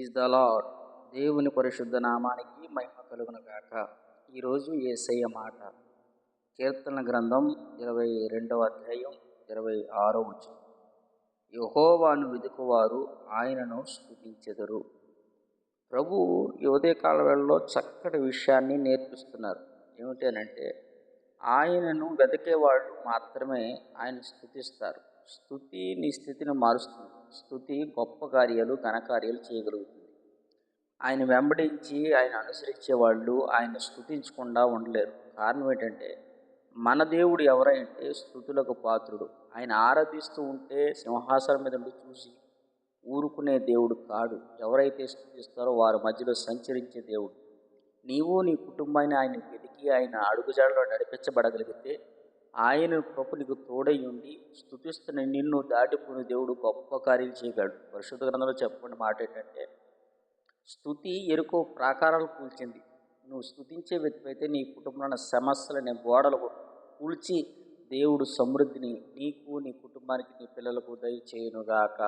Is the lord. దేవుని పరిశుద్ధ నామానికి మహిమ కలుగును గాక. ఈరోజు యేసయ్య మాట. కీర్తన గ్రంథం 22వ అధ్యాయం 26వ వచనం. యెహోవాను వెదుకువారు ఆయనను స్తుతించెదరు. ప్రభు ఈ ఉదయకాల వేళలో చక్కటి విషయాన్ని నేర్పిస్తున్నారు. ఏమిటనంటే ఆయనను వెతికేవాళ్ళు మాత్రమే ఆయన స్తుతిస్తారు. స్తుతి నీ స్థితిని మారుస్తుంది. స్తుతి గొప్ప కార్యాలు, ఘనకార్యాలు చేయగలుగుతుంది. ఆయన వెంబడించి ఆయన అనుసరించే వాళ్ళు ఆయన స్తుతించకుండా ఉండలేరు. కారణం ఏంటంటే మన దేవుడు ఎవరంటే స్తుతులకు పాత్రుడు. ఆయన ఆరాధిస్తూ ఉంటే సింహాసనం మీద ఉండి చూసి ఊరుకునే దేవుడు కాడు. ఎవరైతే స్తుతిస్తారో వారి మధ్యలో సంచరించే దేవుడు. నీవు నీ కుటుంబాన్ని ఆయన వెతికి ఆయన అడుగుజాడలో నడిపించబడగలిగితే ఆయన కృప నీకు తోడై ఉండి స్తుతిస్తున్న నిన్ను దాటిపోయిన దేవుడు గొప్ప కార్యాలు చేయగలడు. పరిశుద్ధ గ్రంథంలో చెప్పిన మాట ఏంటంటే స్తుతి ఎరుకో ప్రాకారాలు కూల్చింది. నువ్వు స్తుతించే వ్యక్తి అయితే నీ కుటుంబంలో ఉన్న సమస్యలని గోడలు కూల్చి దేవుడు సమృద్ధిని నీకు నీ కుటుంబానికి నీ పిల్లలకు దయచేయునుగాక.